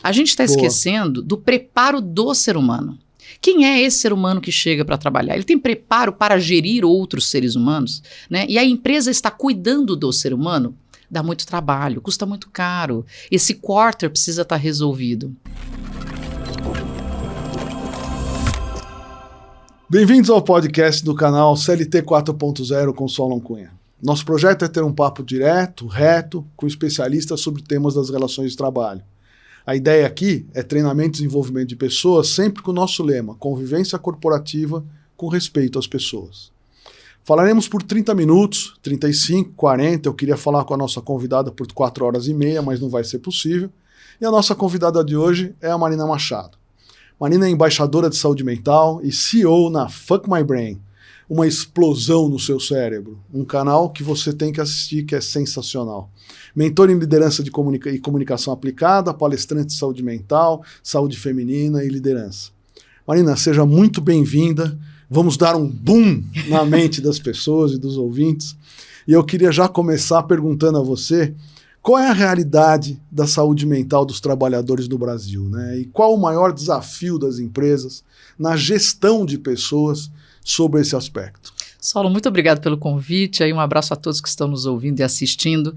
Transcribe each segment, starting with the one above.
A gente está Boa. esquecendo do preparo do ser humano. Quem é esse ser humano que chega para trabalhar? Ele tem preparo para gerir outros seres humanos, né? E a empresa está cuidando do ser humano? Dá muito trabalho, custa muito caro. Esse quarter precisa estar resolvido. Bem-vindos ao podcast do canal CLT 4.0 com Solon Cunha. Nosso projeto é ter um papo direto, reto, com especialistas sobre temas das relações de trabalho. A ideia aqui é treinamento e desenvolvimento de pessoas, sempre com o nosso lema, convivência corporativa com respeito às pessoas. Falaremos por 30 minutos, 35, 40, eu queria falar com a nossa convidada por 4 horas e meia, mas não vai ser possível. E a nossa convidada de hoje é a Marina Machado. Marina é embaixadora de saúde mental e CEO na Fuck My Brain, uma explosão no seu cérebro, um canal que você tem que assistir que é sensacional. Mentor em liderança e comunicação aplicada, palestrante de saúde mental, saúde feminina e liderança. Marina, seja muito bem-vinda. Vamos dar um boom na mente das pessoas e dos ouvintes. E eu queria já começar perguntando a você qual é a realidade da saúde mental dos trabalhadores do Brasil, né? E qual o maior desafio das empresas na gestão de pessoas sobre esse aspecto? Saulo, muito obrigado pelo convite, aí um abraço a todos que estão nos ouvindo e assistindo.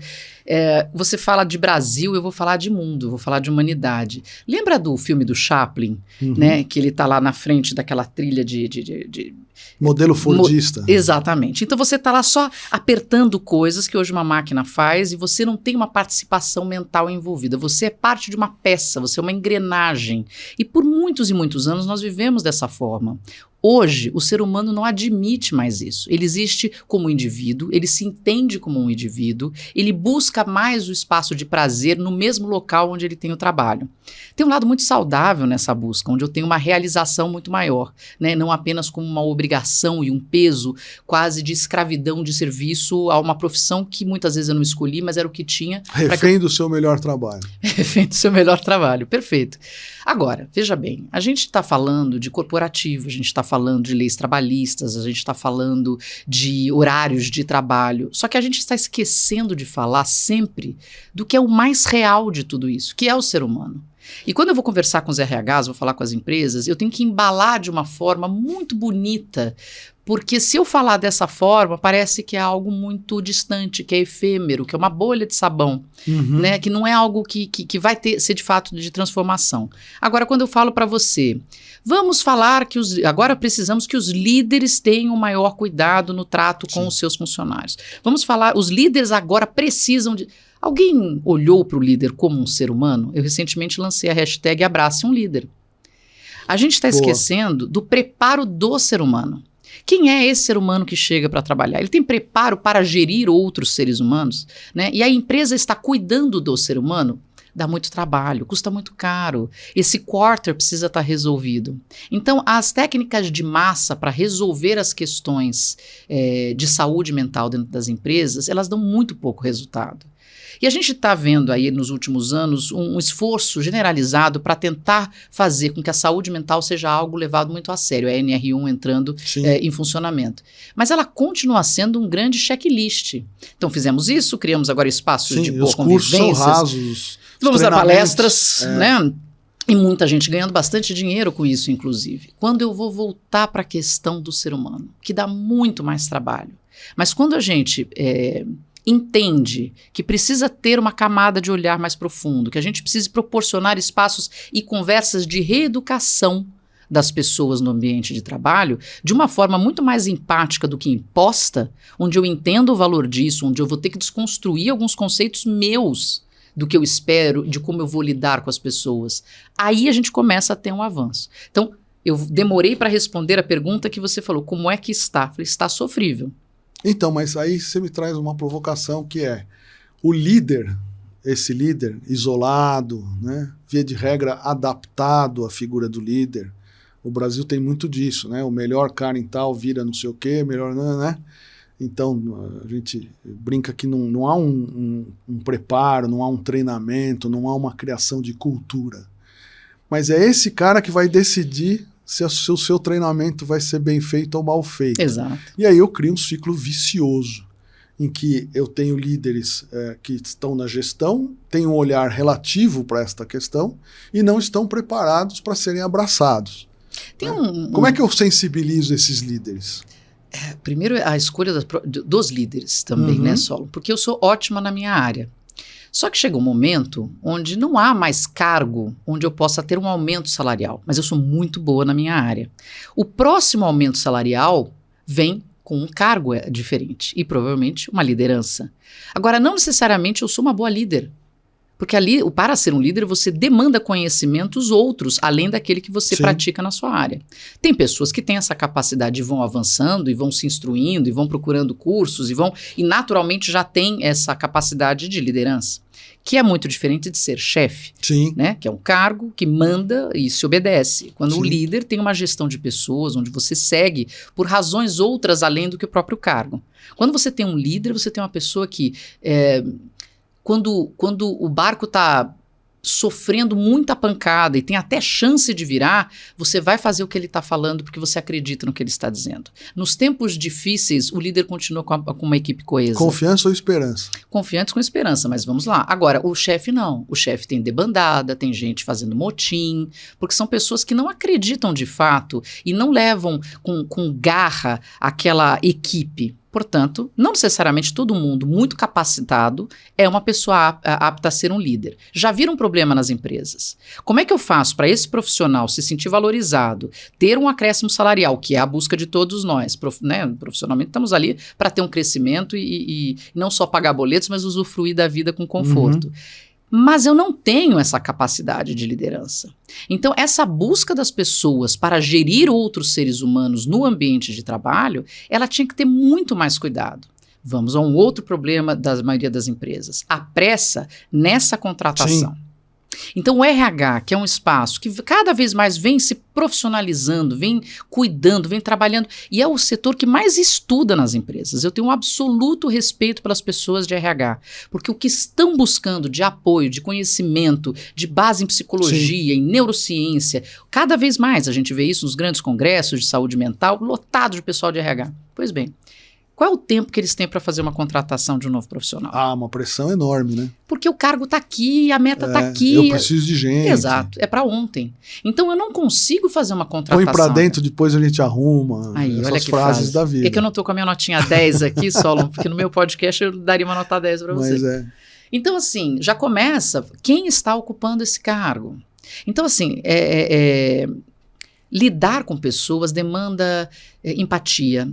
Você fala de Brasil, eu vou falar de mundo, eu vou falar de humanidade. Lembra do filme do Chaplin, né, que ele está lá na frente daquela trilha de modelo fordista. Exatamente. Então você está lá só apertando coisas que hoje uma máquina faz e você não tem uma participação mental envolvida. Você é parte de uma peça, você é uma engrenagem. E por muitos e muitos anos nós vivemos dessa forma. Hoje, o ser humano não admite mais isso. Ele existe como indivíduo, ele se entende como um indivíduo, ele busca mais o espaço de prazer no mesmo local onde ele tem o trabalho. Tem um lado muito saudável nessa busca, onde eu tenho uma realização muito maior, né? Não apenas como uma obrigação e um peso quase de escravidão de serviço a uma profissão que muitas vezes eu não escolhi, mas era o que tinha. Refém do seu melhor trabalho. Refém do seu melhor trabalho, perfeito. Agora, veja bem, a gente está falando de corporativo, a gente está falando de leis trabalhistas, a gente está falando de horários de trabalho, só que a gente está esquecendo de falar sempre do que é o mais real de tudo isso, que é o ser humano. E quando eu vou conversar com os RHs, vou falar com as empresas, eu tenho que embalar de uma forma muito bonita, porque se eu falar dessa forma, parece que é algo muito distante, que é efêmero, que é uma bolha de sabão, né? Que não é algo que vai ser de fato de transformação. Agora, quando eu falo para você, vamos falar que agora precisamos que os líderes tenham maior cuidado no trato com os seus funcionários. Vamos falar, os líderes agora precisam de... Alguém olhou para o líder como um ser humano? Eu recentemente lancei a hashtag Abrace um Líder. A gente está esquecendo do preparo do ser humano. Quem é esse ser humano que chega para trabalhar? Ele tem preparo para gerir outros seres humanos, né? E a empresa está cuidando do ser humano? Dá muito trabalho, custa muito caro. Esse quarter precisa estar resolvido. Então, as técnicas de massa para resolver as questões de saúde mental dentro das empresas, elas dão muito pouco resultado. E a gente está vendo aí nos últimos anos um esforço generalizado para tentar fazer com que a saúde mental seja algo levado muito a sério, a NR1 entrando em funcionamento. Mas ela continua sendo um grande checklist. Então fizemos isso, criamos agora espaços de boa convivência. Os cursos são rasos. Vamos dar palestras, né? E muita gente ganhando bastante dinheiro com isso, inclusive. Quando eu vou voltar para a questão do ser humano, que dá muito mais trabalho. Mas quando a gente... entende que precisa ter uma camada de olhar mais profundo, que a gente precisa proporcionar espaços e conversas de reeducação das pessoas no ambiente de trabalho de uma forma muito mais empática do que imposta, onde eu entendo o valor disso, onde eu vou ter que desconstruir alguns conceitos meus do que eu espero, de como eu vou lidar com as pessoas. Aí a gente começa a ter um avanço. Então, eu demorei para responder a pergunta que você falou, como é que está? Falei, está sofrível. Então, mas aí você me traz uma provocação que é o líder, esse líder isolado, né, via de regra adaptado à figura do líder. O Brasil tem muito disso, né? O melhor cara em tal vira não sei o quê, melhor, né? Então, a gente brinca que não há um preparo, não há um treinamento, não há uma criação de cultura. Mas é esse cara que vai decidir se o seu treinamento vai ser bem feito ou mal feito. Exato. E aí eu crio um ciclo vicioso. em que eu tenho líderes que estão na gestão, têm um olhar relativo para esta questão e não estão preparados para serem abraçados. Como é que eu sensibilizo esses líderes? Primeiro, a escolha dos líderes também, né, Solon? Porque eu sou ótima na minha área. Só que chega um momento onde não há mais cargo onde eu possa ter um aumento salarial, mas eu sou muito boa na minha área. O próximo aumento salarial vem com um cargo diferente e provavelmente uma liderança. Agora, não necessariamente eu sou uma boa líder, porque ali, para ser um líder, você demanda conhecimentos outros, além daquele que você pratica na sua área. Tem pessoas que têm essa capacidade e vão avançando, e vão se instruindo, e vão procurando cursos, e naturalmente já têm essa capacidade de liderança, que é muito diferente de ser chefe, né? Que é um cargo que manda e se obedece. Quando o líder tem uma gestão de pessoas, onde você segue por razões outras além do que o próprio cargo. Quando você tem um líder, você tem uma pessoa que... Quando o barco está sofrendo muita pancada e tem até chance de virar, você vai fazer o que ele está falando porque você acredita no que ele está dizendo. Nos tempos difíceis, o líder continua com uma equipe coesa. Confiança ou esperança? Confiantes com esperança, mas vamos lá. Agora, o chefe não. O chefe tem debandada, tem gente fazendo motim, porque são pessoas que não acreditam de fato e não levam com garra aquela equipe. Portanto, não necessariamente todo mundo muito capacitado é uma pessoa apta a ser um líder. Já viram um problema nas empresas? Como é que eu faço para esse profissional se sentir valorizado, ter um acréscimo salarial, que é a busca de todos nós, né? Profissionalmente estamos ali para ter um crescimento e não só pagar boletos, mas usufruir da vida com conforto. Mas eu não tenho essa capacidade de liderança. Então, essa busca das pessoas para gerir outros seres humanos no ambiente de trabalho, ela tinha que ter muito mais cuidado. Vamos a um outro problema da maioria das empresas. A pressa nessa contratação. Então, o RH, que é um espaço que cada vez mais vem se profissionalizando, vem cuidando, vem trabalhando, e é o setor que mais estuda nas empresas. Eu tenho um absoluto respeito pelas pessoas de RH, porque o que estão buscando de apoio, de conhecimento, de base em psicologia, em neurociência, cada vez mais a gente vê isso nos grandes congressos de saúde mental, lotado de pessoal de RH. Pois bem, qual é o tempo que eles têm para fazer uma contratação de um novo profissional? Uma pressão enorme, né? Porque o cargo está aqui, a meta está aqui. Eu preciso de gente. Exato, é para ontem. Então eu não consigo fazer uma contratação. Põe para dentro, depois a gente arruma. Aí, essas frases da vida. É que eu não estou com a minha notinha 10 aqui, Solon, porque no meu podcast eu daria uma nota 10 para você. Mas Então, assim, já começa quem está ocupando esse cargo. Então, assim, lidar com pessoas demanda empatia,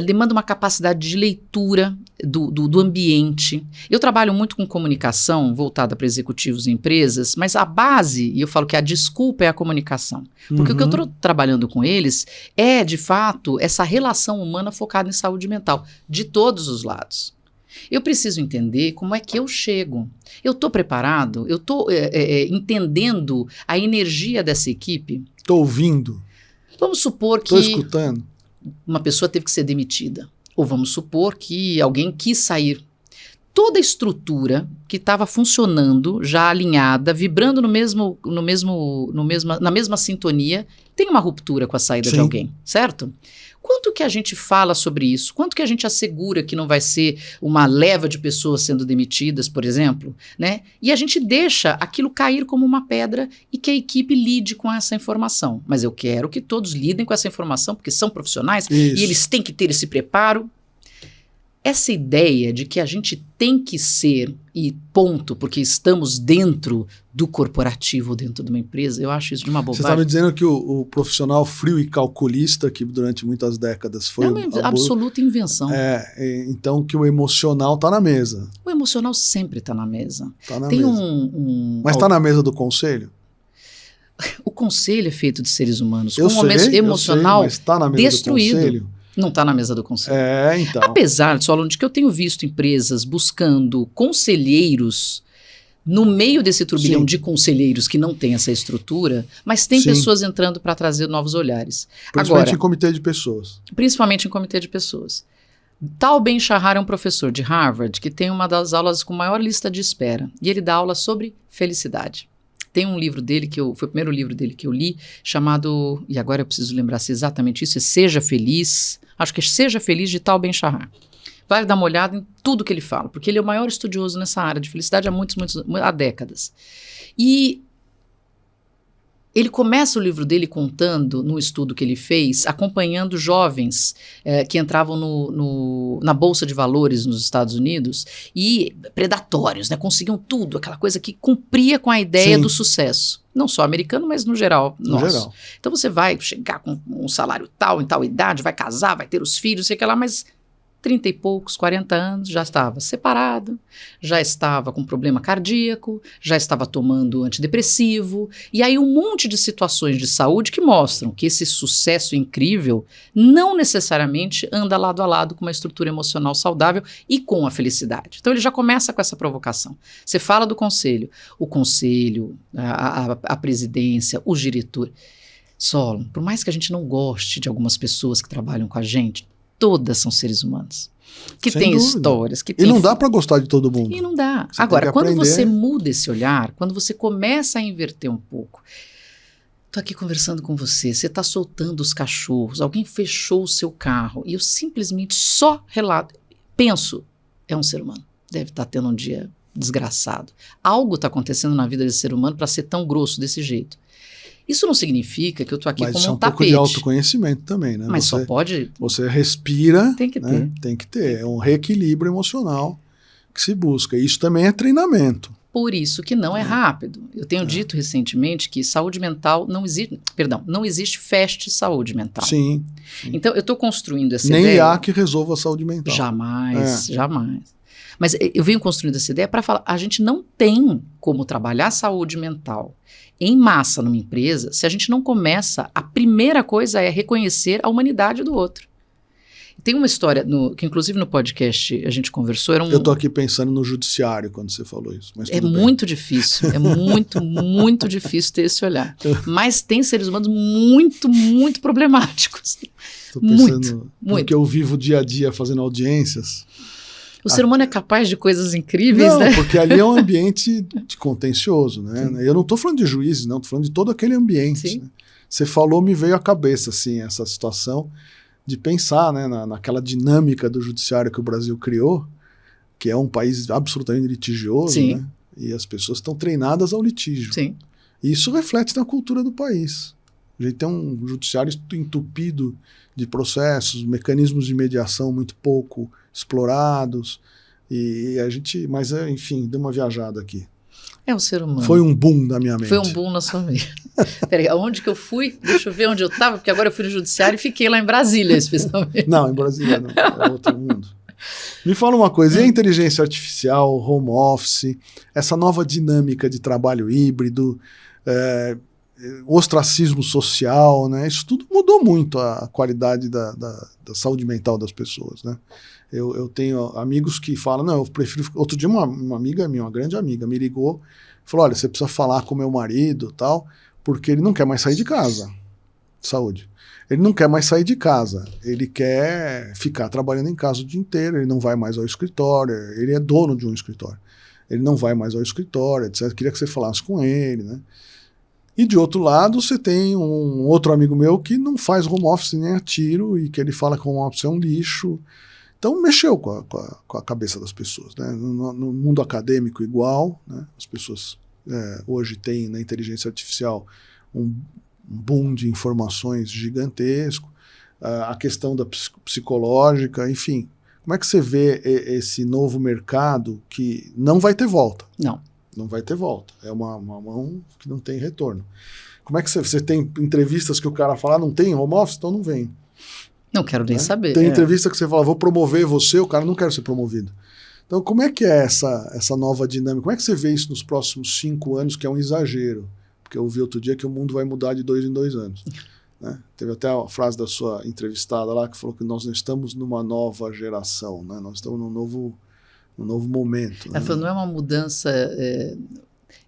demanda uma capacidade de leitura do ambiente. Eu trabalho muito com comunicação voltada para executivos e empresas, mas a base, e eu falo que a desculpa é a comunicação. Porque o que eu estou trabalhando com eles é, de fato, essa relação humana focada em saúde mental, de todos os lados. Eu preciso entender como é que eu chego. Eu estou preparado? Eu estou entendendo a energia dessa equipe? Estou ouvindo. Vamos supor que... Estou escutando. Uma pessoa teve que ser demitida. Ou vamos supor que alguém quis sair. Toda a estrutura que estava funcionando, já alinhada, vibrando na mesma sintonia, tem uma ruptura com a saída de alguém, certo? Quanto que a gente fala sobre isso? Quanto que a gente assegura que não vai ser uma leva de pessoas sendo demitidas, por exemplo, né? E a gente deixa aquilo cair como uma pedra e que a equipe lide com essa informação. Mas eu quero que todos lidem com essa informação, porque são profissionais e eles têm que ter esse preparo. Essa ideia de que a gente tem que ser, e ponto, porque estamos dentro do corporativo, dentro de uma empresa, eu acho isso de uma bobagem. Você está me dizendo que o profissional frio e calculista, que durante muitas décadas foi... É uma absoluta invenção. Então que o emocional está na mesa. O emocional sempre está na mesa. Está na mesa. Mas está na mesa do conselho? O conselho é feito de seres humanos. Eu com sei, emocional mas está na mesa destruído. Do conselho? Não está na mesa do conselho. Então. Apesar, Solon, de que eu tenho visto empresas buscando conselheiros no meio desse turbilhão de conselheiros que não tem essa estrutura, mas tem pessoas entrando para trazer novos olhares. Principalmente em comitê de pessoas. Principalmente em comitê de pessoas. Tal Ben-Shahar é um professor de Harvard que tem uma das aulas com maior lista de espera. E ele dá aula sobre felicidade. Tem um livro dele, foi o primeiro livro dele que eu li, chamado, e agora eu preciso lembrar se exatamente isso, é Seja Feliz, acho que é Seja Feliz, de Tal Ben-Shahar. Vale dar uma olhada em tudo que ele fala, porque ele é o maior estudioso nessa área de felicidade há décadas. E ele começa o livro dele contando, no estudo que ele fez, acompanhando jovens que entravam na Bolsa de Valores nos Estados Unidos e predatórios, né? Conseguiam tudo, aquela coisa que cumpria com a ideia do sucesso. Não só americano, mas no geral nosso. Então você vai chegar com um salário tal, em tal idade, vai casar, vai ter os filhos, sei lá, mas 30 e poucos, 40 anos, já estava separado, já estava com problema cardíaco, já estava tomando antidepressivo, e aí um monte de situações de saúde que mostram que esse sucesso incrível não necessariamente anda lado a lado com uma estrutura emocional saudável e com a felicidade. Então ele já começa com essa provocação. Você fala do conselho, o conselho, a presidência, os diretores. Solon, por mais que a gente não goste de algumas pessoas que trabalham com a gente, todas são seres humanos, que têm histórias. Que e não dá para gostar de todo mundo. E não dá. Agora, quando você muda esse olhar, quando você começa a inverter um pouco, tô aqui conversando com você, você tá soltando os cachorros, alguém fechou o seu carro, e eu simplesmente só relato, penso, é um ser humano, deve estar tendo um dia desgraçado. Algo está acontecendo na vida desse ser humano para ser tão grosso desse jeito. Isso não significa que eu estou aqui como um tapete. Mas é um pouco de autoconhecimento também, né? Mas só pode... Você respira... Tem que ter. Né? Tem que ter. É um reequilíbrio emocional que se busca. E isso também é treinamento. Por isso que não é rápido. Eu tenho dito recentemente que saúde mental não existe... Perdão, não existe fast saúde mental. Sim. Então, eu estou construindo essa ideia... Nem IA que resolva a saúde mental. Jamais. Mas eu venho construindo essa ideia para falar, a gente não tem como trabalhar saúde mental em massa numa empresa se a gente não começa, a primeira coisa é reconhecer a humanidade do outro. Tem uma história, que inclusive no podcast a gente conversou, Eu estou aqui pensando no judiciário quando você falou isso. Mas muito difícil, é muito difícil ter esse olhar. Mas tem seres humanos muito problemáticos. Estou pensando no que eu vivo dia a dia fazendo audiências. O ser humano é capaz de coisas incríveis, né? Não, porque ali é um ambiente contencioso, né? Sim. Eu não estou falando de juízes, não, estou falando de todo aquele ambiente. Né? Você falou, me veio à cabeça, assim, essa situação de pensar, né, naquela dinâmica do judiciário que o Brasil criou, que é um país absolutamente litigioso, Sim. né? E as pessoas estão treinadas ao litígio. Sim. E isso reflete na cultura do país. A gente tem um judiciário entupido de processos, mecanismos de mediação muito pouco explorados, e a gente, mas enfim, deu uma viajada aqui. É o ser humano. Foi um boom da minha mente. Foi um boom na sua mente. Peraí, aonde que eu fui? Deixa eu ver onde eu estava, porque agora eu fui no judiciário e fiquei lá em Brasília, especialmente. Não, em Brasília não, é outro mundo. Me fala uma coisa, e a inteligência artificial, home office, essa nova dinâmica de trabalho híbrido, ostracismo social, né? Isso tudo mudou muito a qualidade da saúde mental das pessoas, né? Eu tenho amigos que falam, não, eu prefiro... Outro dia uma amiga minha, uma grande amiga, me ligou, falou, olha, você precisa falar com meu marido, tal, porque ele não quer mais sair de casa. Saúde. Ele não quer mais sair de casa, ele quer ficar trabalhando em casa o dia inteiro, ele não vai mais ao escritório, ele é dono de um escritório, ele não vai mais ao escritório, etc. Eu queria que você falasse com ele, né? E de outro lado, você tem um outro amigo meu que não faz home office nem a tiro e que ele fala que home office é um lixo. Então mexeu com a cabeça das pessoas, né? No mundo acadêmico igual, né? As pessoas hoje têm na inteligência artificial um boom de informações gigantesco, a questão da psicológica, enfim. Como é que você vê esse novo mercado que não vai ter volta? Não vai ter volta. É uma mão que não tem retorno. Como é que você tem entrevistas que o cara fala, não tem home office, então não vem. Não quero nem saber. Tem entrevista que você fala, vou promover você, o cara não quer ser promovido. Então, como é que é essa nova dinâmica? Como é que você vê isso nos próximos 5 anos, que é um exagero? Porque eu vi outro dia que o mundo vai mudar de 2 em 2 anos. Né? Teve até a frase da sua entrevistada lá, que falou que nós não estamos numa nova geração, né? Nós estamos num novo momento. Ela falou, não é uma mudança...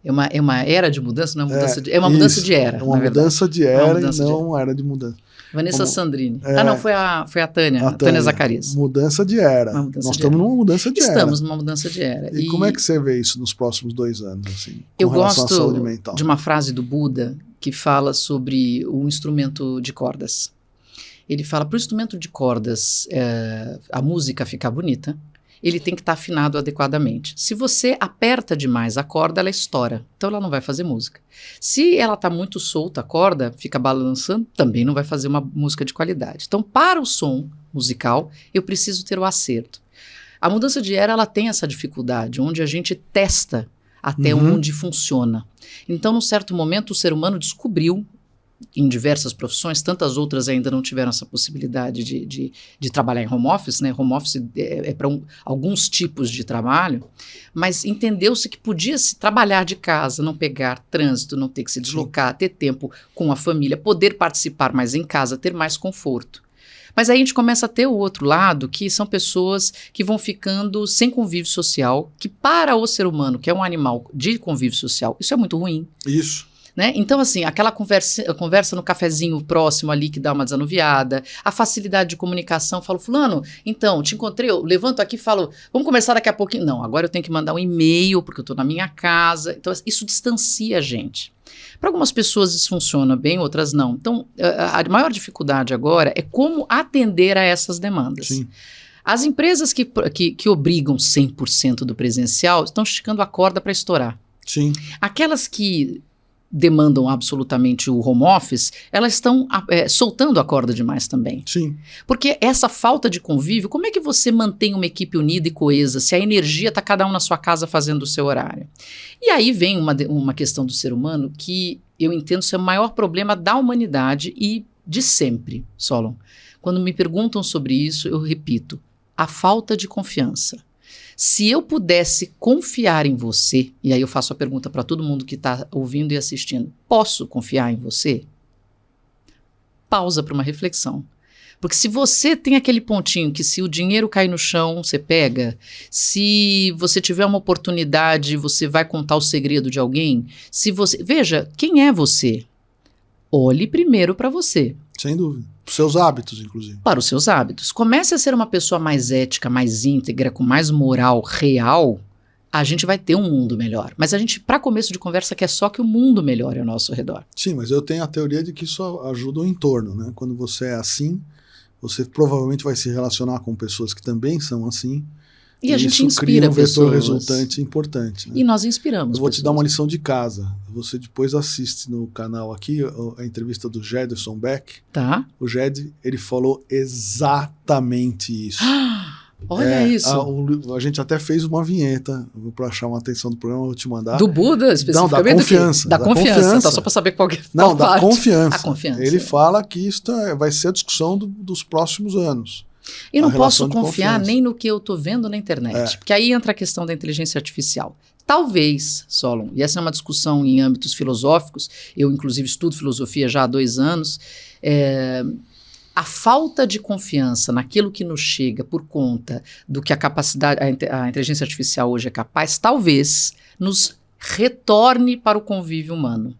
É uma era de mudança, não é mudança de... É uma mudança de era, é uma mudança de era e não uma era de mudança. Vanessa Sandrini. Não, foi a Tânia. A Tânia Zacarias. Mudança de era. Nós estamos numa mudança de era. Estamos numa mudança de era. E como é que você vê isso nos próximos 2 anos, assim, eu gosto de uma frase do Buda que fala sobre o instrumento de cordas. Ele fala, para o instrumento de cordas, a música ficar bonita, ele tem que estar afinado adequadamente. Se você aperta demais a corda, ela estoura. Então ela não vai fazer música. Se ela está muito solta, a corda fica balançando, também não vai fazer uma música de qualidade. Então, para o som musical, eu preciso ter o acerto. A mudança de era, ela tem essa dificuldade, onde a gente testa até onde funciona. Então, num certo momento, o ser humano descobriu, em diversas profissões, tantas outras ainda não tiveram essa possibilidade de trabalhar em home office, né? Home office é para alguns tipos de trabalho, mas entendeu-se que podia-se trabalhar de casa, não pegar trânsito, não ter que se deslocar, ter tempo com a família, poder participar mais em casa, ter mais conforto. Mas aí a gente começa a ter o outro lado, que são pessoas que vão ficando sem convívio social, que para o ser humano, que é um animal de convívio social, isso é muito ruim. Isso. Né? Então, assim, aquela conversa no cafezinho próximo ali que dá uma desanuviada, a facilidade de comunicação, falo, fulano, então, te encontrei, eu levanto aqui e falo, vamos conversar daqui a pouquinho. Não, agora eu tenho que mandar um e-mail, porque eu estou na minha casa. Então, isso distancia a gente. Para algumas pessoas isso funciona bem, outras não. Então, a maior dificuldade agora é como atender a essas demandas. Sim. As empresas que obrigam 100% do presencial estão esticando a corda para estourar. Sim. Aquelas que demandam absolutamente o home office, elas estão soltando a corda demais também. Sim. Porque essa falta de convívio, como é que você mantém uma equipe unida e coesa se a energia está cada um na sua casa fazendo o seu horário? E aí vem uma questão do ser humano que eu entendo ser o maior problema da humanidade e de sempre, Solon. Quando me perguntam sobre isso, eu repito, a falta de confiança. Se eu pudesse confiar em você, e aí eu faço a pergunta para todo mundo que está ouvindo e assistindo, posso confiar em você? Pausa para uma reflexão. Porque se você tem aquele pontinho que se o dinheiro cair no chão, você pega, se você tiver uma oportunidade, você vai contar o segredo de alguém, veja, quem é você? Olhe primeiro para você. Sem dúvida. Seus hábitos, inclusive. Para os seus hábitos. Comece a ser uma pessoa mais ética, mais íntegra, com mais moral real, a gente vai ter um mundo melhor. Mas a gente, para começo de conversa, quer só que o mundo melhore ao nosso redor. Sim, mas eu tenho a teoria de que isso ajuda o entorno, né? Quando você é assim, você provavelmente vai se relacionar com pessoas que também são assim. E a gente isso inspira cria um vetor pessoas. resultante importante. Né? E nós inspiramos Eu vou pessoas. te dar uma lição de casa. Você depois assiste no canal aqui a entrevista do Gederson Beck. Tá. O Ged, ele falou exatamente isso. Olha isso. A gente até fez uma vinheta para chamar a atenção do programa, eu vou te mandar. Do Buda, especificamente? Não, da confiança. Da confiança. Tá, só para saber qual Não, da parte. confiança. A confiança. Ele fala que isso vai ser a discussão dos próximos anos. Eu não posso confiar confiança. nem no que eu estou vendo na internet, porque aí entra a questão da inteligência artificial. Talvez, Solon, e essa é uma discussão em âmbitos filosóficos, eu inclusive estudo filosofia já há 2 anos, a falta de confiança naquilo que nos chega por conta do que a inteligência artificial hoje é capaz, talvez nos retorne para o convívio humano.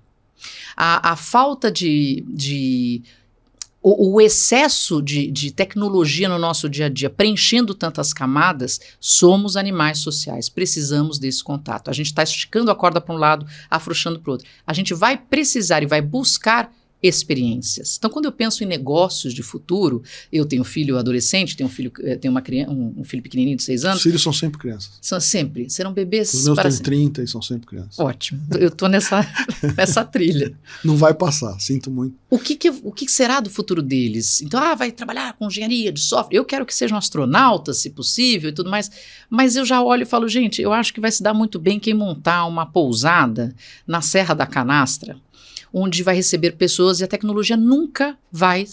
A falta o excesso de tecnologia no nosso dia a dia, preenchendo tantas camadas, somos animais sociais, precisamos desse contato. A gente está esticando a corda para um lado, afrouxando para o outro. A gente vai precisar e vai buscar experiências. Então, quando eu penso em negócios de futuro, eu tenho filho adolescente, tenho um filho pequenininho de 6 anos. Os filhos são sempre crianças. Serão bebês. Os meus têm 30 e são sempre crianças. Ótimo. Eu estou nessa trilha. Não vai passar, sinto muito. O que será do futuro deles? Então, vai trabalhar com engenharia de software. Eu quero que sejam astronautas, se possível, e tudo mais. Mas eu já olho e falo, gente, eu acho que vai se dar muito bem quem montar uma pousada na Serra da Canastra, onde vai receber pessoas e a tecnologia nunca vai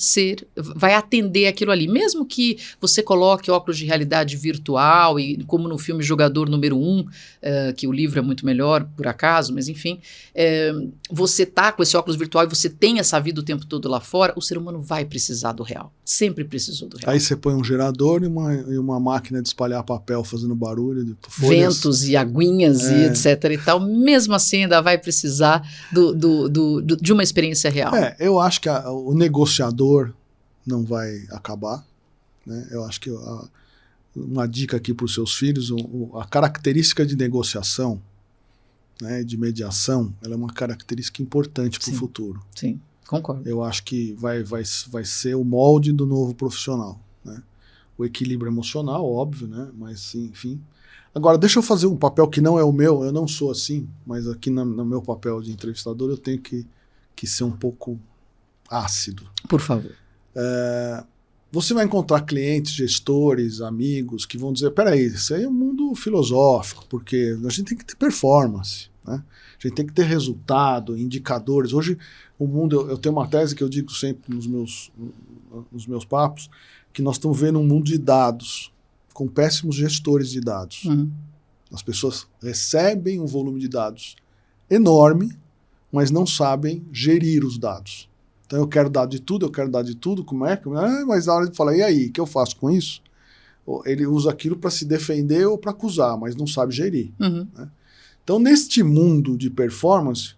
atender aquilo ali. Mesmo que você coloque óculos de realidade virtual e como no filme Jogador Número 1, que o livro é muito melhor, por acaso, mas enfim, você tá com esse óculos virtual e você tem essa vida o tempo todo lá fora, o ser humano vai precisar do real. Sempre precisou do real. Aí você põe um gerador e uma máquina de espalhar papel fazendo barulho, de folhas. Ventos e aguinhas e etc e tal. Mesmo assim ainda vai precisar de uma experiência real. Eu acho que o negociador não vai acabar, né? Eu acho que uma dica aqui para os seus filhos, a característica de negociação, né, de mediação, ela é uma característica importante para o futuro. Sim, Concordo. Eu acho que vai ser o molde do novo profissional, né? O equilíbrio emocional, óbvio, né? Mas, enfim. Agora, deixa eu fazer um papel que não é o meu, eu não sou assim, mas aqui no meu papel de entrevistador eu tenho que ser um pouco ácido. Por favor. Você vai encontrar clientes, gestores, amigos que vão dizer, peraí, isso aí é um mundo filosófico, porque a gente tem que ter performance, né? A gente tem que ter resultado, indicadores. Hoje, o mundo, eu tenho uma tese que eu digo sempre nos meus papos, que nós estamos vendo um mundo de dados, com péssimos gestores de dados. Uhum. As pessoas recebem um volume de dados enorme, mas não sabem gerir os dados. Então eu quero dar de tudo, como é? Mas na hora de falar, e aí, o que eu faço com isso? Ele usa aquilo para se defender ou para acusar, mas não sabe gerir. Uhum. Né? Então, neste mundo de performance,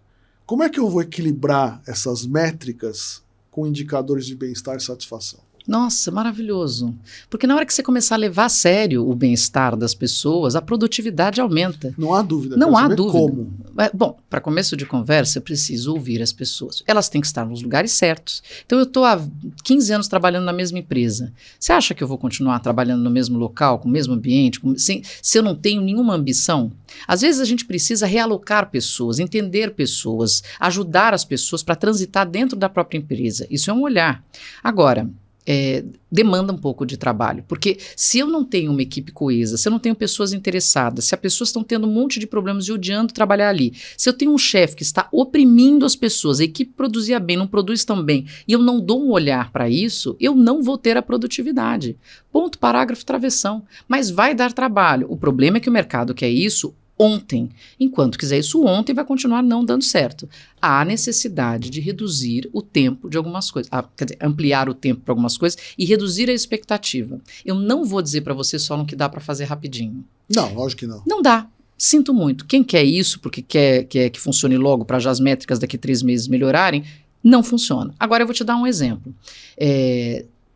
como é que eu vou equilibrar essas métricas com indicadores de bem-estar e satisfação? Nossa, maravilhoso. Porque na hora que você começar a levar a sério o bem-estar das pessoas, a produtividade aumenta. Não há dúvida. Não há dúvida. Como. Bom, para começo de conversa, eu preciso ouvir as pessoas. Elas têm que estar nos lugares certos. Então, eu estou há 15 anos trabalhando na mesma empresa. Você acha que eu vou continuar trabalhando no mesmo local, com o mesmo ambiente, se eu não tenho nenhuma ambição? Às vezes, a gente precisa realocar pessoas, entender pessoas, ajudar as pessoas para transitar dentro da própria empresa. Isso é um olhar. Agora, demanda um pouco de trabalho, porque se eu não tenho uma equipe coesa, se eu não tenho pessoas interessadas, se as pessoas estão tendo um monte de problemas e odiando trabalhar ali, se eu tenho um chefe que está oprimindo as pessoas, a equipe produzia bem, não produz tão bem, e eu não dou um olhar para isso, eu não vou ter a produtividade. Ponto, parágrafo, travessão. Mas vai dar trabalho. O problema é que o mercado quer isso ontem. Enquanto quiser isso ontem, vai continuar não dando certo. Há necessidade de reduzir o tempo de algumas coisas, quer dizer, ampliar o tempo para algumas coisas e reduzir a expectativa. Eu não vou dizer para você só no que dá para fazer rapidinho. Não, lógico que não. Não dá. Sinto muito. Quem quer isso porque quer que funcione logo para já as métricas daqui 3 meses melhorarem, não funciona. Agora eu vou te dar um exemplo.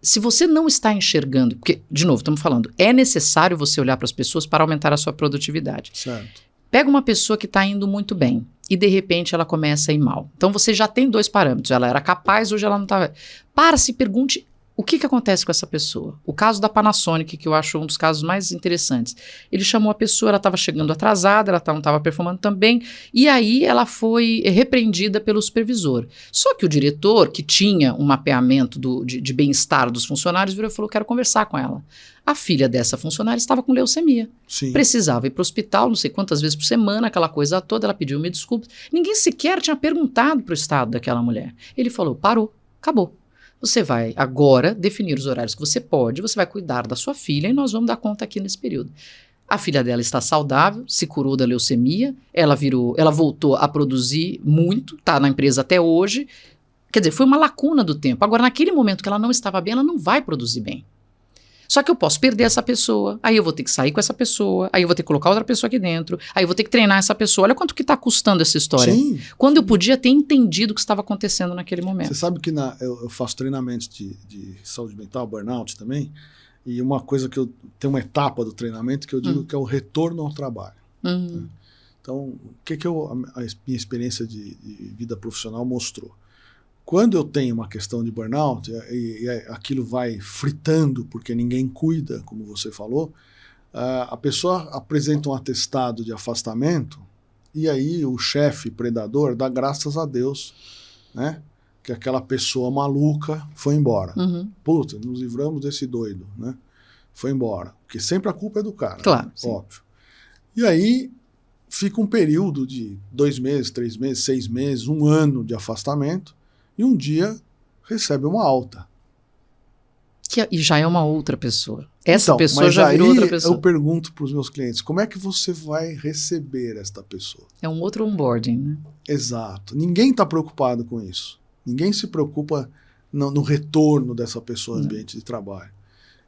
Se você não está enxergando, porque, de novo, estamos falando, é necessário você olhar para as pessoas para aumentar a sua produtividade. Certo. Pega uma pessoa que está indo muito bem e, de repente, ela começa a ir mal. Então, você já tem 2 parâmetros. Ela era capaz, hoje ela não está... Se pergunte o que acontece com essa pessoa. O caso da Panasonic, que eu acho um dos casos mais interessantes. Ele chamou a pessoa, ela estava chegando atrasada, ela não estava performando tão bem, e aí ela foi repreendida pelo supervisor. Só que o diretor, que tinha um mapeamento de bem-estar dos funcionários, virou e falou, quero conversar com ela. A filha dessa funcionária estava com leucemia. Sim. Precisava ir para o hospital, não sei quantas vezes por semana, aquela coisa toda, ela pediu me desculpas. Ninguém sequer tinha perguntado para o estado daquela mulher. Ele falou, parou, acabou. Você vai agora definir os horários que você pode, você vai cuidar da sua filha e nós vamos dar conta aqui nesse período. A filha dela está saudável, se curou da leucemia, ela voltou a produzir muito, está na empresa até hoje. Quer dizer, foi uma lacuna do tempo. Agora, naquele momento que ela não estava bem, ela não vai produzir bem. Só que eu posso perder essa pessoa, aí eu vou ter que sair com essa pessoa, aí eu vou ter que colocar outra pessoa aqui dentro, aí eu vou ter que treinar essa pessoa. Olha quanto que está custando essa história. Sim. Quando eu podia ter entendido o que estava acontecendo naquele momento. Você sabe que eu faço treinamentos de saúde mental, burnout também, e uma coisa que tem uma etapa do treinamento que eu digo que é o retorno ao trabalho. Né? Então, o que a minha experiência de vida profissional mostrou? Quando eu tenho uma questão de burnout e aquilo vai fritando porque ninguém cuida, como você falou, a pessoa apresenta um atestado de afastamento e aí o chefe predador dá graças a Deus, né, que aquela pessoa maluca foi embora. Puta, nos livramos desse doido, né? Foi embora. Porque sempre a culpa é do cara. Claro. Né? Óbvio. E aí fica um período de 2 meses, 3 meses, 6 meses, 1 ano de afastamento. E um dia recebe uma alta. E já é uma outra pessoa. Essa então, pessoa já virou outra pessoa. Eu pergunto para os meus clientes, como é que você vai receber esta pessoa? É um outro onboarding, né? Exato. Ninguém está preocupado com isso. Ninguém se preocupa no retorno dessa pessoa ao ambiente de trabalho.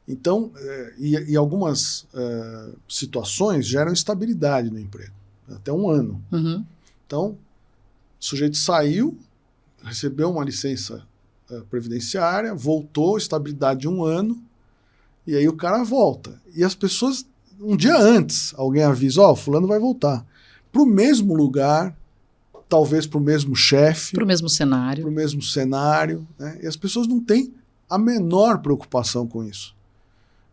Então, e algumas situações geram estabilidade no emprego. Até 1 ano. Então, o sujeito saiu, recebeu uma licença previdenciária, voltou, estabilidade de 1 ano, e aí o cara volta. E as pessoas, um dia antes, alguém avisa, fulano vai voltar. Para o mesmo lugar, talvez para o mesmo chefe, Para o mesmo cenário. para o mesmo cenário, né? E as pessoas não têm a menor preocupação com isso.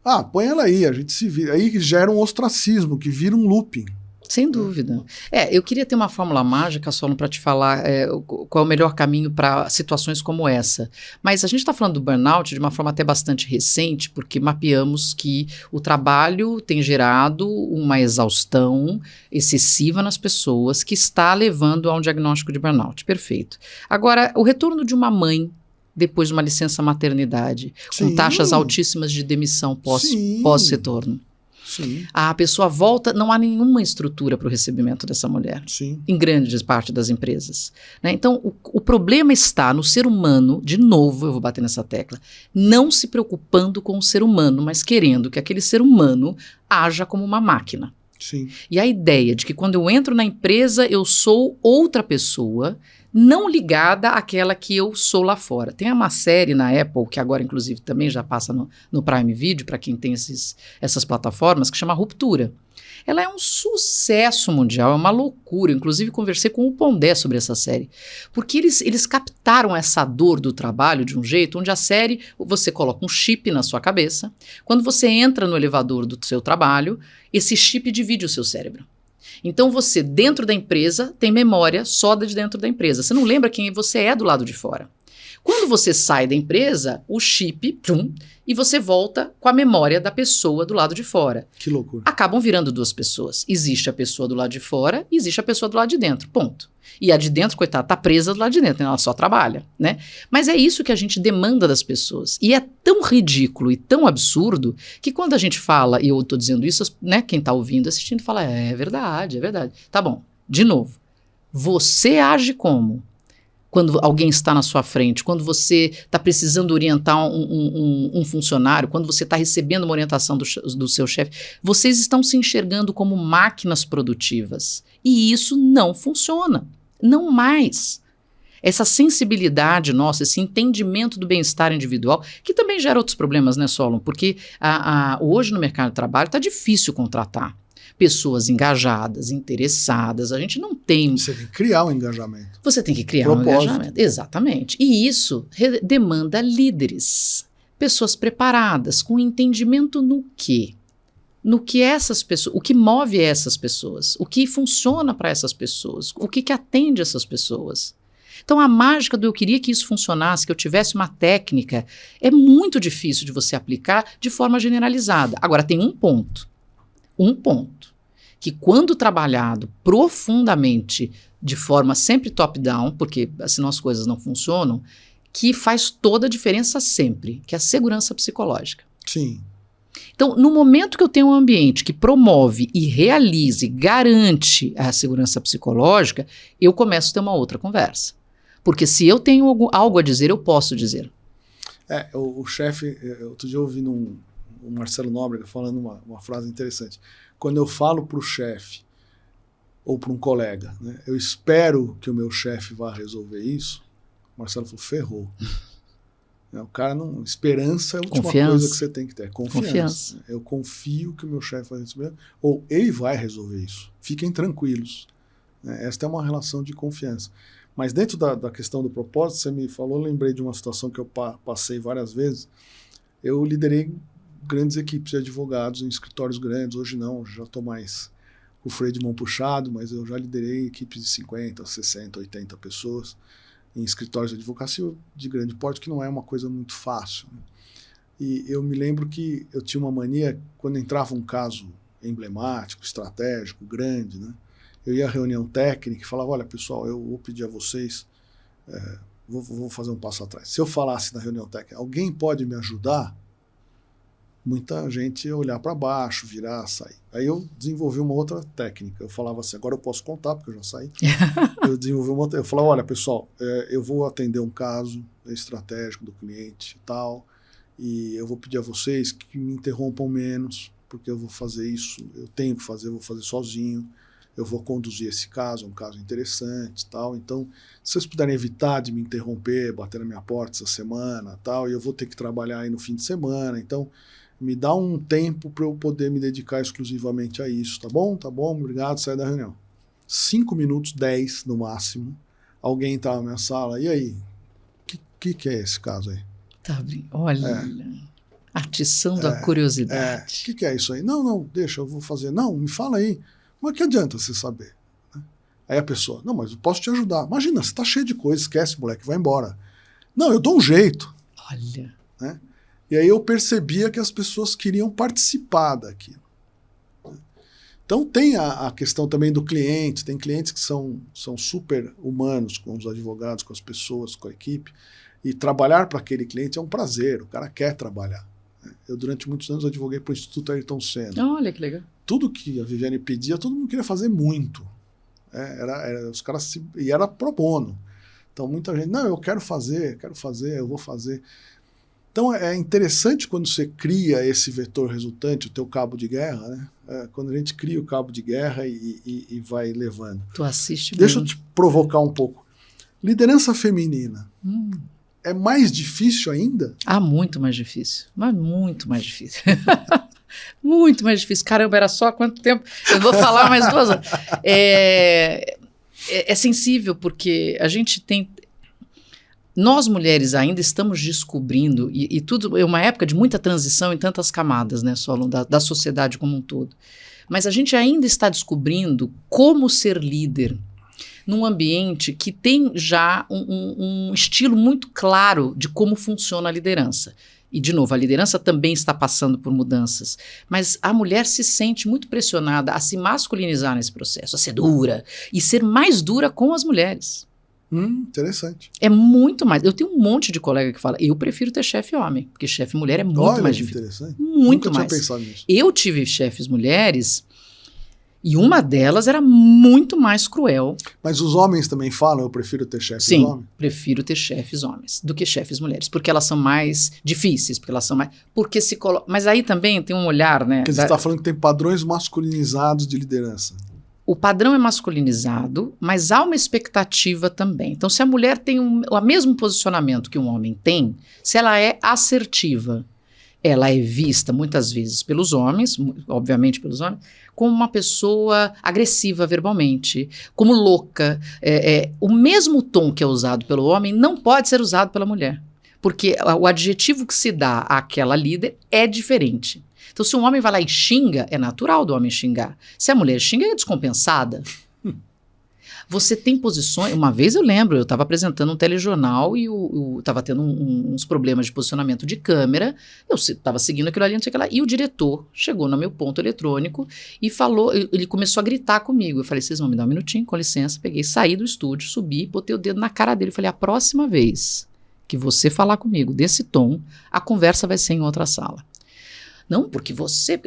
Ah, põe ela aí, a gente se vira. Aí gera um ostracismo, que vira um looping. Sem dúvida. Eu queria ter uma fórmula mágica, Solon, para te falar qual é o melhor caminho para situações como essa. Mas a gente está falando do burnout de uma forma até bastante recente, porque mapeamos que o trabalho tem gerado uma exaustão excessiva nas pessoas que está levando a um diagnóstico de burnout. Perfeito. Agora, o retorno de uma mãe depois de uma licença maternidade, com taxas altíssimas de demissão pós-retorno. Sim. A pessoa volta, não há nenhuma estrutura para o recebimento dessa mulher, Sim. em grande parte das empresas. Né? Então, o problema está no ser humano, de novo, eu vou bater nessa tecla, não se preocupando com o ser humano, mas querendo que aquele ser humano haja como uma máquina. Sim. E a ideia de que quando eu entro na empresa, eu sou outra pessoa, não ligada àquela que eu sou lá fora. Tem uma série na Apple, que agora inclusive também já passa no Prime Video, para quem tem essas plataformas, que chama Ruptura. Ela é um sucesso mundial, é uma loucura. Inclusive conversei com o Pondé sobre essa série. Porque eles captaram essa dor do trabalho de um jeito onde a série, você coloca um chip na sua cabeça. Quando você entra no elevador do seu trabalho, esse chip divide o seu cérebro. Então você, dentro da empresa, tem memória só de dentro da empresa. Você não lembra quem você é do lado de fora. Quando você sai da empresa, o chip, e você volta com a memória da pessoa do lado de fora. Que loucura. Acabam virando duas pessoas. Existe a pessoa do lado de fora e existe a pessoa do lado de dentro, ponto. E a de dentro, coitada, tá presa do lado de dentro, ela só trabalha, né? Mas é isso que a gente demanda das pessoas. E é tão ridículo e tão absurdo que quando a gente fala, e eu tô dizendo isso, né, quem tá ouvindo, assistindo, fala, é verdade, é verdade. Tá bom, de novo, você age como? Quando alguém está na sua frente, quando você está precisando orientar um funcionário, quando você está recebendo uma orientação do seu chefe, vocês estão se enxergando como máquinas produtivas. E isso não funciona. Não mais. Essa sensibilidade nossa, esse entendimento do bem-estar individual, que também gera outros problemas, né, Solon? Porque hoje no mercado de trabalho está difícil contratar pessoas engajadas, interessadas. A gente não tem... Você tem que criar um engajamento. Você tem que criar um engajamento. Exatamente. E isso demanda líderes, pessoas preparadas, com entendimento no quê? No que essas pessoas, o que move essas pessoas, o que funciona para essas pessoas, o que atende essas pessoas. Então a mágica do eu queria que isso funcionasse, que eu tivesse uma técnica, é muito difícil de você aplicar de forma generalizada. Agora tem um ponto, que quando trabalhado profundamente, de forma sempre top-down, porque senão as coisas não funcionam, que faz toda a diferença sempre, que é a segurança psicológica. Sim. Então, no momento que eu tenho um ambiente que promove e realiza e garante a segurança psicológica, eu começo a ter uma outra conversa. Porque se eu tenho algo a dizer, eu posso dizer. O chefe, outro dia eu ouvi o Marcelo Nóbrega falando uma frase interessante. Quando eu falo para o chefe ou para um colega, né, eu espero que o meu chefe vá resolver isso, o Marcelo falou, ferrou. O cara não... Esperança é a última coisa que você tem que ter. Confiança. Eu confio que o meu chefe vai resolver, ou ele vai resolver isso. Fiquem tranquilos. Esta é uma relação de confiança. Mas dentro da questão do propósito, você me falou, eu lembrei de uma situação que eu passei várias vezes. Eu liderei grandes equipes de advogados em escritórios grandes. Hoje não, já estou mais com o freio de mão puxado, mas eu já liderei equipes de 50, 60, 80 pessoas em escritórios de advocacia de grande porte, que não é uma coisa muito fácil. E eu me lembro que eu tinha uma mania, quando entrava um caso emblemático, estratégico, grande, né? Eu ia à reunião técnica e falava, olha pessoal, eu vou pedir a vocês, vou fazer um passo atrás. Se eu falasse na reunião técnica, alguém pode me ajudar? Muita gente ia olhar para baixo, virar, sair. Aí eu desenvolvi uma outra técnica. Eu falava assim, agora eu posso contar, porque eu já saí. Eu desenvolvi uma outra. Eu falava, olha, pessoal, eu vou atender um caso estratégico do cliente e tal, e eu vou pedir a vocês que me interrompam menos, porque eu vou fazer isso, eu tenho que fazer, eu vou fazer sozinho, eu vou conduzir esse caso, é um caso interessante e tal. Então, se vocês puderem evitar de me interromper, bater na minha porta essa semana tal, e eu vou ter que trabalhar aí no fim de semana, então me dá um tempo para eu poder me dedicar exclusivamente a isso, tá bom? Tá bom, obrigado, sai da reunião. 5 minutos, 10 no máximo, alguém entrava na minha sala, e aí? Que é esse caso aí? Tá bem. Olha, atiçando a curiosidade. O que é isso aí? Não, deixa, eu vou fazer. Não, me fala aí. Mas que adianta você saber? Aí a pessoa, não, mas eu posso te ajudar. Imagina, você tá cheio de coisa, esquece, moleque, vai embora. Não, eu dou um jeito. Olha. Né? E aí eu percebia que as pessoas queriam participar daquilo. Então tem a questão também do cliente, tem clientes que são super humanos com os advogados, com as pessoas, com a equipe, e trabalhar para aquele cliente é um prazer, o cara quer trabalhar. Eu durante muitos anos advoguei para o Instituto Ayrton Senna. Olha que legal. Tudo que a Viviane pedia, todo mundo queria fazer muito. Os caras e era pro bono. Então muita gente, não, eu quero fazer, eu vou fazer. Então é interessante quando você cria esse vetor resultante, o teu cabo de guerra, né? Quando a gente cria o cabo de guerra e vai levando. Tu assiste Deixa muito. eu te provocar um pouco. Liderança feminina é mais difícil ainda? Muito mais difícil. Mas muito mais difícil. Muito mais difícil. Caramba, era só quanto tempo? Eu vou falar mais 2 horas. É sensível, porque a gente tem... Nós, mulheres, ainda estamos descobrindo, e tudo é uma época de muita transição em tantas camadas, né, Solon, da sociedade como um todo. Mas a gente ainda está descobrindo como ser líder num ambiente que tem já um estilo muito claro de como funciona a liderança. E, de novo, a liderança também está passando por mudanças. Mas a mulher se sente muito pressionada a se masculinizar nesse processo, a ser dura, e ser mais dura com as mulheres. Interessante. É muito mais. Eu tenho um monte de colega que fala, eu prefiro ter chefe homem, porque chefe mulher é muito mais difícil. Interessante. Muito Nunca mais. tinha pensado nisso. Eu tive chefes mulheres e uma delas era muito mais cruel. Mas os homens também falam, eu prefiro ter chefes Sim, homens? prefiro ter chefes homens do que chefes mulheres, porque elas são mais difíceis, porque elas são mais... Porque se colo... Mas aí também tem um olhar, né? Porque você está falando que tem padrões masculinizados de liderança. O padrão é masculinizado, mas há uma expectativa também. Então, se a mulher tem o mesmo posicionamento que um homem tem, se ela é assertiva, ela é vista muitas vezes pelos homens, obviamente pelos homens, como uma pessoa agressiva verbalmente, como louca. O mesmo tom que é usado pelo homem não pode ser usado pela mulher, porque o adjetivo que se dá àquela líder é diferente. Então, se um homem vai lá e xinga, é natural do homem xingar. Se a mulher xinga, é descompensada. Você tem posições... Uma vez eu lembro, eu estava apresentando um telejornal e estava tendo uns problemas de posicionamento de câmera. Eu estava seguindo aquilo ali, não sei o que lá. E o diretor chegou no meu ponto eletrônico e falou... Ele começou a gritar comigo. Eu falei, vocês vão me dar um minutinho, com licença. Peguei, saí do estúdio, subi, botei o dedo na cara dele. Falei, a próxima vez que você falar comigo desse tom, a conversa vai ser em outra sala. Não, porque você...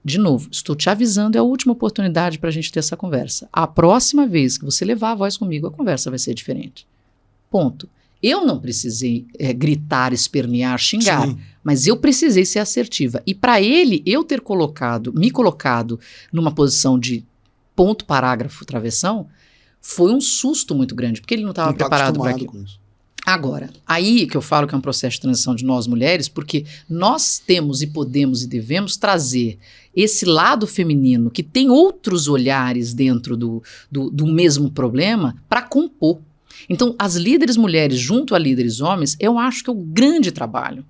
De novo, estou te avisando, é a última oportunidade para a gente ter essa conversa. A próxima vez que você levar a voz comigo, a conversa vai ser diferente. Ponto. Eu não precisei gritar, espernear, xingar, Sim. mas eu precisei ser assertiva. E para ele, eu ter me colocado numa posição de ponto, parágrafo, travessão, foi um susto muito grande, porque ele não estava preparado para aquilo. Com isso. Agora, aí que eu falo que é um processo de transição de nós mulheres, porque nós temos e podemos e devemos trazer esse lado feminino que tem outros olhares dentro do mesmo problema para compor. Então, as líderes mulheres junto a líderes homens, eu acho que é o grande trabalho.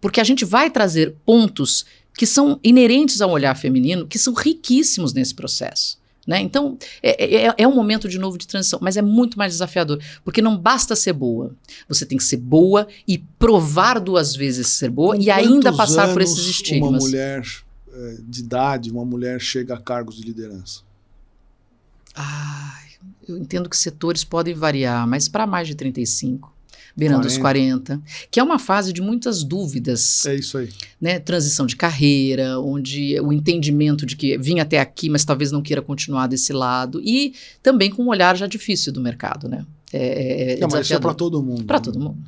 Porque a gente vai trazer pontos que são inerentes ao olhar feminino, que são riquíssimos nesse processo. Né? Então, é um momento de novo de transição, mas é muito mais desafiador, porque não basta ser boa. Você tem que ser boa e provar 2 vezes ser boa e ainda passar por esses estigmas. Uma mulher de idade, uma mulher chega a cargos de liderança? Eu entendo que setores podem variar, mas para mais de 35, beirando os 40, que é uma fase de muitas dúvidas. É isso aí. Né? Transição de carreira, onde o entendimento de que vim até aqui, mas talvez não queira continuar desse lado, e também com um olhar já difícil do mercado, né? Mas isso é para todo mundo. Para todo mundo.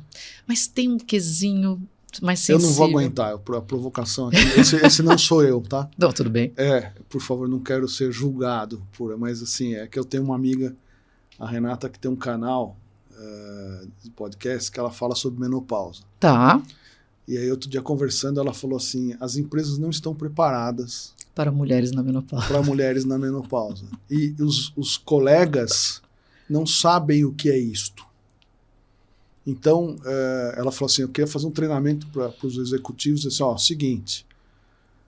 Mas tem um quesinho mais sensível. Eu não vou aguentar, a provocação aqui. Esse não sou eu, tá? Não, tudo bem. Por favor, não quero ser julgado, mas assim, é que eu tenho uma amiga, a Renata, que tem um canal de podcast que ela fala sobre menopausa. Tá. E aí outro dia conversando, ela falou assim, as empresas não estão preparadas Para mulheres na menopausa. Para mulheres na menopausa. E os colegas não sabem o que é isto. Então, ela falou assim, eu queria fazer um treinamento para os executivos, assim, ó, seguinte,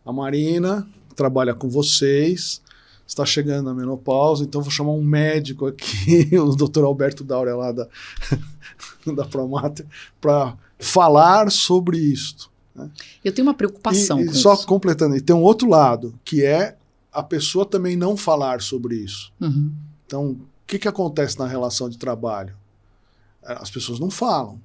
a Marina trabalha com vocês, está chegando na menopausa, então vou chamar um médico aqui, o Dr. Alberto Daura lá da Promater, para falar sobre isto. Né? Eu tenho uma preocupação com só isso. Completando, e tem um outro lado, que é a pessoa também não falar sobre isso. Uhum. Então, o que acontece na relação de trabalho? As pessoas não falam.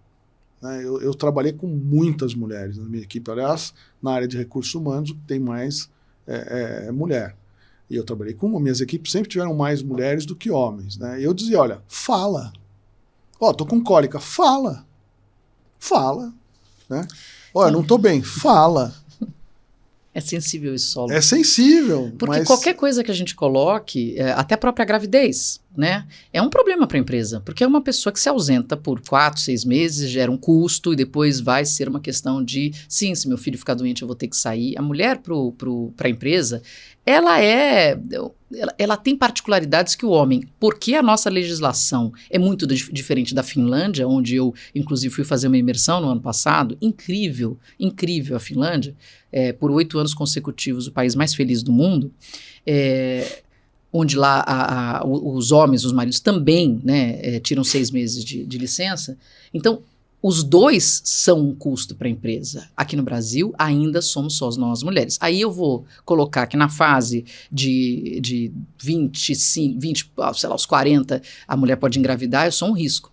Né? Eu trabalhei com muitas mulheres na minha equipe. Aliás, na área de recursos humanos, o que tem mais é mulher. E eu trabalhei com... Minhas equipes sempre tiveram mais mulheres do que homens. Né? E eu dizia, olha, fala. Ó, tô com cólica. Fala. Fala. Né? Olha, não tô bem. Fala. É sensível isso, Saulo. É sensível. Porque qualquer coisa que a gente coloque, até a própria gravidez, né, é um problema para a empresa. Porque é uma pessoa que se ausenta por 4, 6 meses, gera um custo e depois vai ser uma questão de, sim, se meu filho ficar doente eu vou ter que sair. A mulher para a empresa, ela tem particularidades que o homem, porque a nossa legislação é muito diferente da Finlândia, onde eu, inclusive, fui fazer uma imersão no ano passado, incrível a Finlândia, por 8 anos consecutivos, o país mais feliz do mundo, onde lá os homens, os maridos também, né, tiram 6 meses de licença. Então, os dois são um custo para a empresa. Aqui no Brasil, ainda somos só nós mulheres. Aí eu vou colocar que na fase de 20, sei lá, os 40, a mulher pode engravidar, eu sou um risco.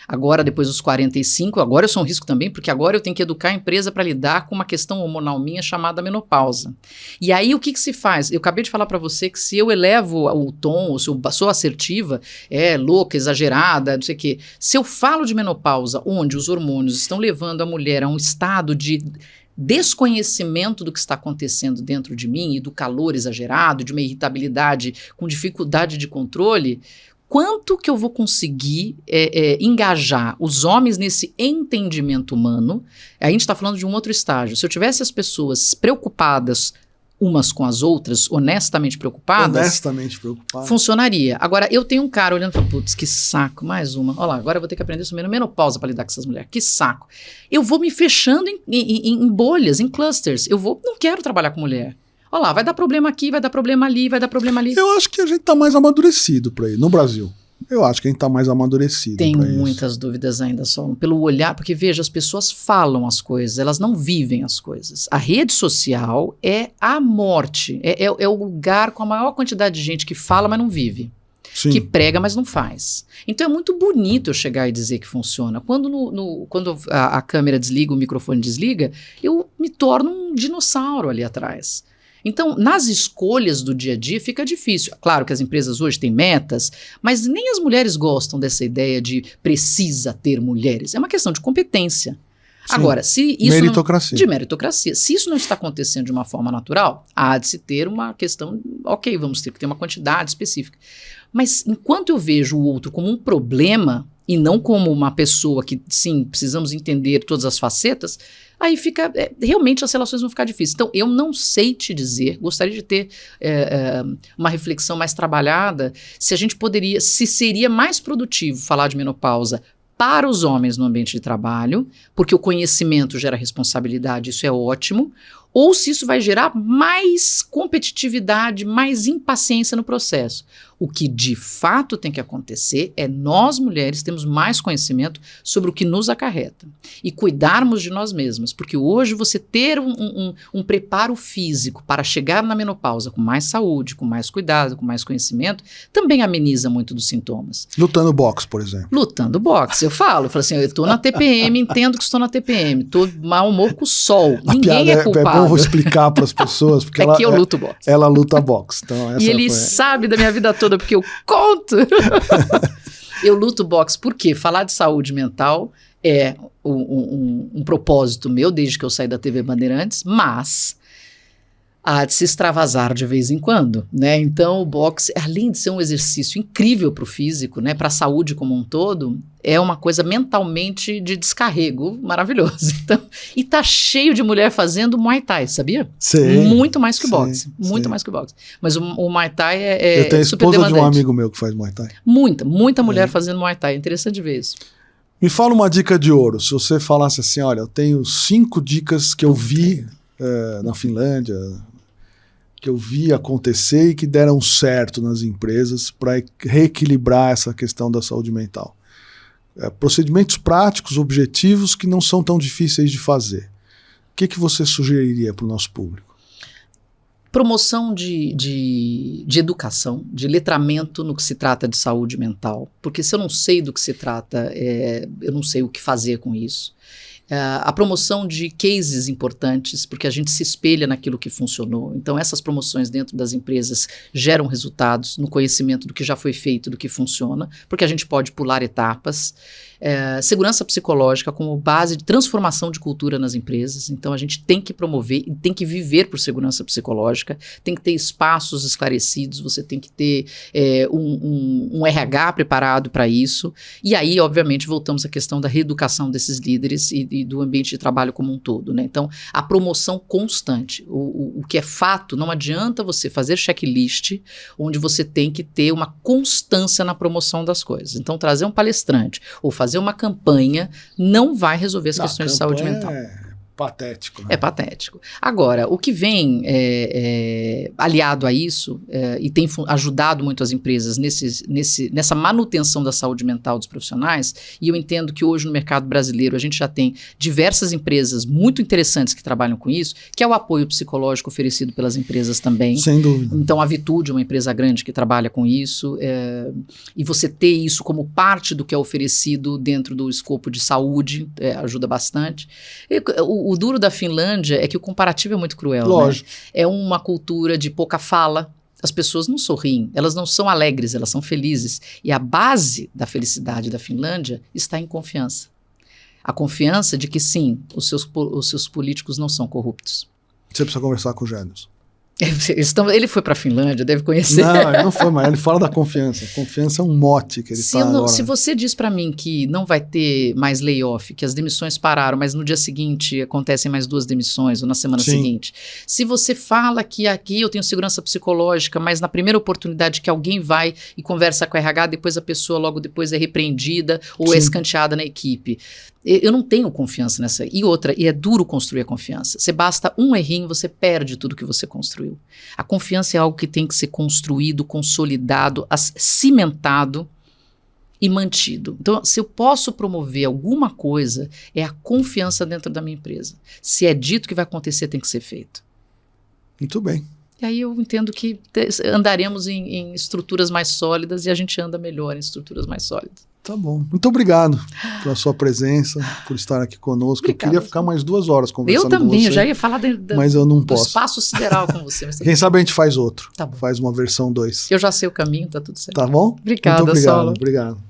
Agora, depois dos 45, agora eu sou um risco também, porque agora eu tenho que educar a empresa para lidar com uma questão hormonal minha chamada menopausa. E aí, o que se faz? Eu acabei de falar para você que se eu elevo o tom, ou se eu sou assertiva, louca, exagerada, não sei o quê. Se eu falo de menopausa, onde os hormônios estão levando a mulher a um estado de desconhecimento do que está acontecendo dentro de mim e do calor exagerado, de uma irritabilidade com dificuldade de controle, quanto que eu vou conseguir engajar os homens nesse entendimento humano? A gente está falando de um outro estágio. Se eu tivesse as pessoas preocupadas umas com as outras, honestamente preocupadas, funcionaria. Agora, eu tenho um cara olhando para, putz, que saco, mais uma. Olha lá, agora eu vou ter que aprender sobre menopausa para lidar com essas mulheres. Que saco. Eu vou me fechando em bolhas, em clusters. Não quero trabalhar com mulher. Olha lá, vai dar problema aqui, vai dar problema ali, vai dar problema ali. Eu acho que a gente tá mais amadurecido para ir no Brasil. Eu acho que a gente tá mais amadurecido. Tem muitas dúvidas ainda, só pelo olhar, porque veja, as pessoas falam as coisas, elas não vivem as coisas. A rede social é a morte, é o lugar com a maior quantidade de gente que fala, mas não vive. Sim. Que prega, mas não faz. Então é muito bonito eu chegar e dizer que funciona. Quando a câmera desliga, o microfone desliga, eu me torno um dinossauro ali atrás. Então, nas escolhas do dia a dia fica difícil. Claro que as empresas hoje têm metas, mas nem as mulheres gostam dessa ideia de precisa ter mulheres. É uma questão de competência. Sim. Agora, se isso de meritocracia. Se isso não está acontecendo de uma forma natural, há de se ter uma questão, ok, vamos ter que ter uma quantidade específica. Mas enquanto eu vejo o outro como um problema e não como uma pessoa que, sim, precisamos entender todas as facetas, aí fica, realmente as relações vão ficar difíceis. Então, eu não sei te dizer, gostaria de ter uma reflexão mais trabalhada, se seria mais produtivo falar de menopausa para os homens no ambiente de trabalho, porque o conhecimento gera responsabilidade, isso é ótimo, ou se isso vai gerar mais competitividade, mais impaciência no processo. O que de fato tem que acontecer é nós, mulheres, temos mais conhecimento sobre o que nos acarreta e cuidarmos de nós mesmas, porque hoje você ter um preparo físico para chegar na menopausa com mais saúde, com mais cuidado, com mais conhecimento, também ameniza muito dos sintomas. Lutando boxe, por exemplo. Lutando boxe, eu falo assim, eu estou na TPM, entendo que estou na TPM, estou mau humor com o sol, ninguém é culpado. Eu vou explicar para as pessoas, porque que eu luto boxe. Ela luta boxe. Então e ele sabe da minha vida toda, porque eu conto. Eu luto boxe porque falar de saúde mental é um propósito meu, desde que eu saí da TV Bandeirantes, mas há de se extravasar de vez em quando, né? Então o boxe, além de ser um exercício incrível para o físico, né, para a saúde como um todo, é uma coisa mentalmente de descarrego maravilhoso. Então, e tá cheio de mulher fazendo Muay Thai, sabia? Sim, Muito mais que o sim, boxe, muito sim. mais que o boxe. Mas o Muay Thai é Eu tenho a super esposa de demandante. um amigo meu que faz Muay Thai. Muita mulher fazendo Muay Thai, é interessante ver isso. Me fala uma dica de ouro. Se você falasse assim, olha, eu tenho 5 dicas que eu vi na Finlândia, que eu vi acontecer e que deram certo nas empresas para reequilibrar essa questão da saúde mental. Procedimentos práticos, objetivos que não são tão difíceis de fazer. O que você sugeriria para o nosso público? Promoção de educação, de letramento no que se trata de saúde mental. Porque se eu não sei do que se trata, eu não sei o que fazer com isso. A promoção de cases importantes, porque a gente se espelha naquilo que funcionou. Então, essas promoções dentro das empresas geram resultados no conhecimento do que já foi feito, do que funciona, porque a gente pode pular etapas. Segurança psicológica como base de transformação de cultura nas empresas. Então, a gente tem que promover e tem que viver por segurança psicológica, tem que ter espaços esclarecidos, você tem que ter um RH preparado para isso. E aí, obviamente, voltamos à questão da reeducação desses líderes e do ambiente de trabalho como um todo, né? Então, a promoção constante. O que é fato, não adianta você fazer checklist onde você tem que ter uma constância na promoção das coisas. Então, trazer um palestrante ou fazer uma campanha não vai resolver as questões de saúde mental. É patético. Né? É patético. Agora, o que vem aliado a isso e tem ajudado muito as empresas nessa manutenção da saúde mental dos profissionais, e eu entendo que hoje no mercado brasileiro a gente já tem diversas empresas muito interessantes que trabalham com isso, que é o apoio psicológico oferecido pelas empresas também. Sem dúvida. Então, a Vitude é uma empresa grande que trabalha com isso, e você ter isso como parte do que é oferecido dentro do escopo de saúde ajuda bastante. O duro da Finlândia é que o comparativo é muito cruel. Lógico. Né? É uma cultura de pouca fala. As pessoas não sorriem, elas não são alegres, elas são felizes. E a base da felicidade da Finlândia está em confiança. A confiança de que, sim, os seus políticos não são corruptos. Você precisa conversar com o Gênesis. Ele foi para a Finlândia, deve conhecer. Não, ele não foi, mas ele fala da confiança. Confiança é um mote que ele está agora. Se você diz para mim que não vai ter mais layoff, que as demissões pararam, mas no dia seguinte acontecem mais 2 demissões, ou na semana seguinte. Se você fala que aqui eu tenho segurança psicológica, mas na primeira oportunidade que alguém vai e conversa com a RH, depois a pessoa logo depois é repreendida ou é escanteada na equipe. Eu não tenho confiança nessa. E outra, e é duro construir a confiança. Você basta um errinho, você perde tudo que você construiu. A confiança é algo que tem que ser construído, consolidado, cimentado e mantido. Então, se eu posso promover alguma coisa, é a confiança dentro da minha empresa. Se é dito que vai acontecer, tem que ser feito. Muito bem. E aí eu entendo que andaremos em estruturas mais sólidas e a gente anda melhor em estruturas mais sólidas. Tá bom. Muito obrigado pela sua presença, por estar aqui conosco. Obrigada. Eu queria ficar mais 2 horas conversando com você. Eu também, eu já ia falar mas eu não do posso. espaço sideral com você. Quem sabe a gente faz outro. Tá bom. Faz uma versão 2. Eu já sei o caminho, tá tudo certo. Tá bom? Obrigada, Muito obrigado. Saulo. Obrigado.